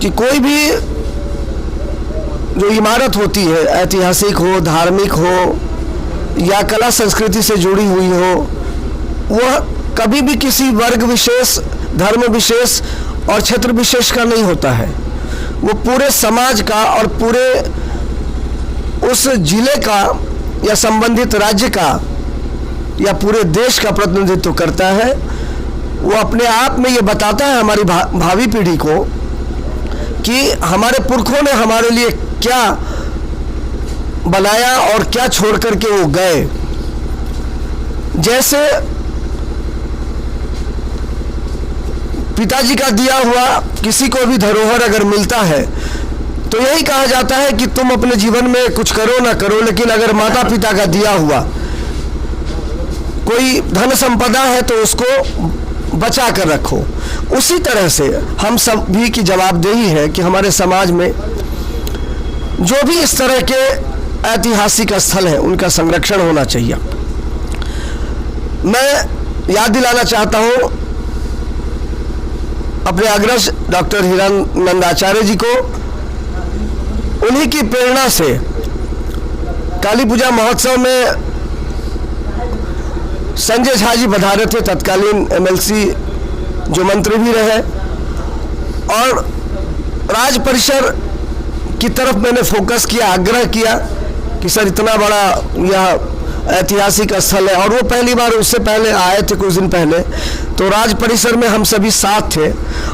कि कोई भी जो इमारत होती है, ऐतिहासिक हो, धार्मिक हो या कला संस्कृति से जुड़ी हुई हो, वह कभी भी किसी वर्ग विशेष, धर्म विशेष और क्षेत्र विशेष का नहीं होता है। वो पूरे समाज का और पूरे उस जिले का या संबंधित राज्य का या पूरे देश का प्रतिनिधित्व करता है। वो अपने आप में ये बताता है हमारी भावी पीढ़ी को कि हमारे पुरखों ने हमारे लिए क्या बनाया और क्या छोड़ करके वो गए। जैसे पिताजी का दिया हुआ किसी को भी धरोहर अगर मिलता है तो यही कहा जाता है कि तुम अपने जीवन में कुछ करो ना करो, लेकिन अगर माता पिता का दिया हुआ कोई धन संपदा है तो उसको बचा कर रखो। उसी तरह से हम सभी की जवाबदेही है कि हमारे समाज में जो भी इस तरह के ऐतिहासिक स्थल हैं उनका संरक्षण होना चाहिए। मैं याद दिलाना चाहता हूं अपने अग्रज डॉक्टर हीरानंद आचार्य जी को। उन्हीं की प्रेरणा से काली पूजा महोत्सव में संजय झा जी पधारे थे, तत्कालीन एमएलसी जो मंत्री भी रहे, और राज परिसर की तरफ मैंने फोकस किया, आग्रह किया कि सर इतना बड़ा यह ऐतिहासिक स्थल है। और वो पहली बार, उससे पहले आए थे कुछ दिन पहले, तो राज परिसर में हम सभी साथ थे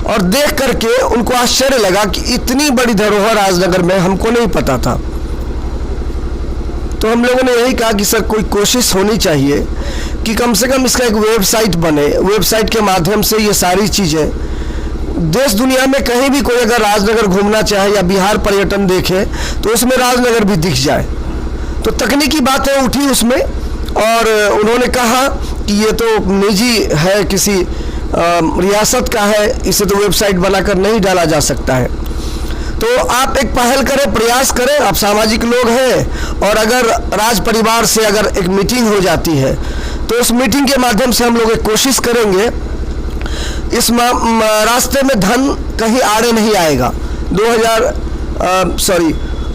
और देख करके उनको आश्चर्य लगा कि इतनी बड़ी धरोहर राजनगर में, हमको नहीं पता था। तो हम लोगों ने यही कहा कि सर कोई कोशिश होनी चाहिए कि कम से कम इसका एक वेबसाइट बने। वेबसाइट के माध्यम से ये सारी चीज़ें देश दुनिया में कहीं भी कोई अगर राजनगर घूमना चाहे या बिहार पर्यटन देखे तो उसमें राजनगर भी दिख जाए। तो तकनीकी बातें उठी उसमें, और उन्होंने कहा कि ये तो निजी है, किसी रियासत का है, इसे तो वेबसाइट बनाकर नहीं डाला जा सकता है। तो आप एक पहल करें, प्रयास करें, आप सामाजिक लोग हैं, और अगर राज परिवार से अगर एक मीटिंग हो जाती है तो उस मीटिंग के माध्यम से हम लोग एक कोशिश करेंगे। इस रास्ते में धन कहीं आड़े नहीं आएगा।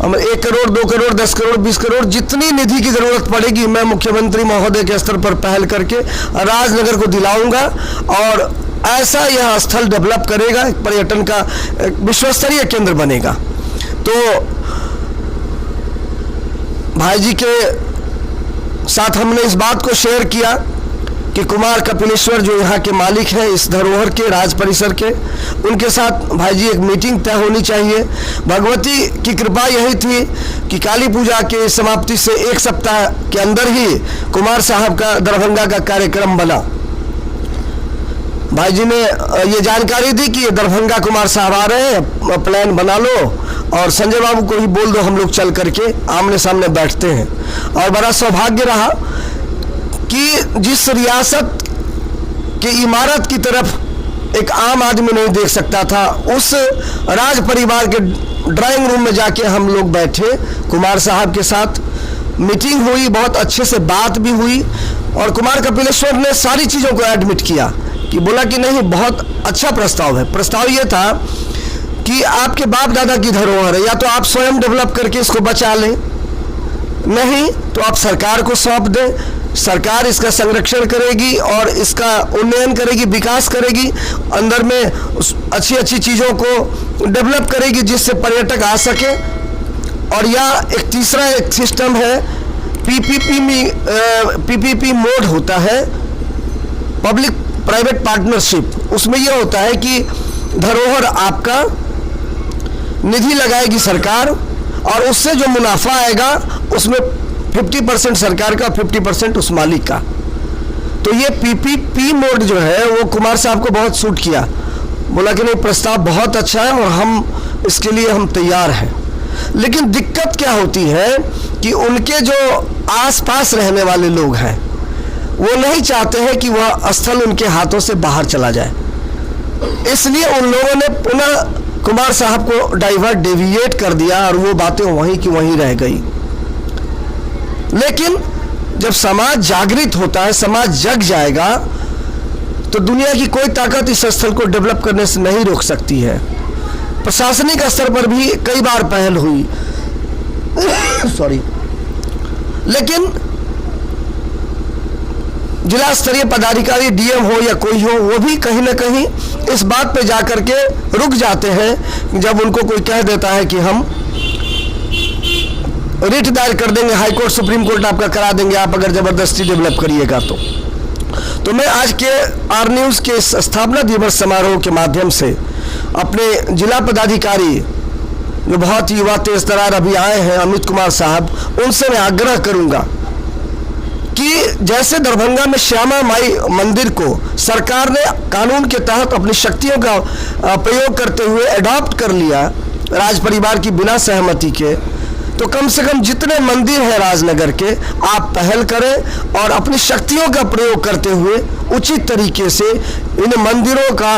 1 करोड़, 2 करोड़, 10 करोड़, 20 करोड़, जितनी निधि की जरूरत पड़ेगी मैं मुख्यमंत्री महोदय के स्तर पर पहल करके राजनगर को दिलाऊंगा, और ऐसा यह स्थल डेवलप करेगा, एक पर्यटन का विश्वस्तरीय केंद्र बनेगा। तो भाई जी के साथ हमने इस बात को शेयर किया कि कुमार कपिलेश्वर जो यहाँ के मालिक हैं इस धरोहर के, राज परिसर के, उनके साथ भाई जी एक मीटिंग तय होनी चाहिए। भगवती की कृपा यही थी कि काली पूजा के समाप्ति से 1 सप्ताह के अंदर ही कुमार साहब का दरभंगा का कार्यक्रम बना। भाई जी ने ये जानकारी दी कि दरभंगा कुमार साहब आ रहे हैं, प्लान बना लो और संजय बाबू को ही बोल दो, हम लोग चल करके आमने सामने बैठते हैं। और बड़ा सौभाग्य रहा कि जिस रियासत की इमारत की तरफ एक आम आदमी नहीं देख सकता था, उस राज परिवार के ड्राइंग रूम में जाके हम लोग बैठे, कुमार साहब के साथ मीटिंग हुई, बहुत अच्छे से बात भी हुई, और कुमार कपिलेश्वर ने सारी चीज़ों को एडमिट किया कि बोला कि नहीं बहुत अच्छा प्रस्ताव है। प्रस्ताव ये था कि आपके बाप दादा की धरोहर है, या तो आप स्वयं डेवलप करके इसको बचा लें, नहीं तो आप सरकार को सौंप दें, सरकार इसका संरक्षण करेगी और इसका उन्नयन करेगी, विकास करेगी, अंदर में अच्छी अच्छी चीज़ों को डेवलप करेगी जिससे पर्यटक आ सके। और या एक तीसरा एक सिस्टम है पीपीपी मोड होता है, पब्लिक प्राइवेट पार्टनरशिप। उसमें यह होता है कि धरोहर आपका, निधि लगाएगी सरकार, और उससे जो मुनाफा आएगा उसमें 50% सरकार का, 50% उस मालिक का। तो ये पीपीपी मोड जो है वो कुमार साहब को बहुत सूट किया। बोला कि नहीं प्रस्ताव बहुत अच्छा है और हम इसके लिए हम तैयार हैं। लेकिन दिक्कत क्या होती है कि उनके जो आसपास रहने वाले लोग हैं वो नहीं चाहते हैं कि वह स्थल उनके हाथों से बाहर चला जाए, इसलिए उन लोगों ने पुनः कुमार साहब को डेविएट कर दिया और वो बातें वहीं की वहीं रह गई। लेकिन जब समाज जागृत होता है, समाज जग जाएगा, तो दुनिया की कोई ताकत इस स्थल को डेवलप करने से नहीं रोक सकती है। प्रशासनिक स्तर पर भी कई बार पहल हुई सॉरी, लेकिन जिला स्तरीय पदाधिकारी डीएम हो या कोई हो, वो भी कहीं ना कहीं इस बात पे जाकर के रुक जाते हैं जब उनको कोई कह देता है कि हम रिट दायर कर देंगे, हाई कोर्ट सुप्रीम कोर्ट आपका करा देंगे आप अगर जबरदस्ती डेवलप करिएगा तो मैं आज के आर न्यूज़ के इस स्थापना दिवस समारोह के माध्यम से अपने जिला पदाधिकारी जो बहुत युवा तेज तरार अभी आए हैं अमित कुमार साहब, उनसे मैं आग्रह करूंगा कि जैसे दरभंगा में श्यामा माई मंदिर को सरकार ने कानून के तहत अपनी शक्तियों का प्रयोग करते हुए अडॉप्ट कर लिया राज परिवार की बिना सहमति के, तो कम से कम जितने मंदिर हैं राजनगर के आप पहल करें और अपनी शक्तियों का प्रयोग करते हुए उचित तरीके से इन मंदिरों का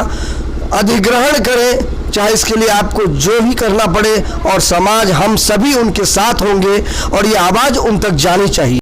अधिग्रहण करें, चाहे इसके लिए आपको जो भी करना पड़े, और समाज हम सभी उनके साथ होंगे और ये आवाज़ उन तक जानी चाहिए।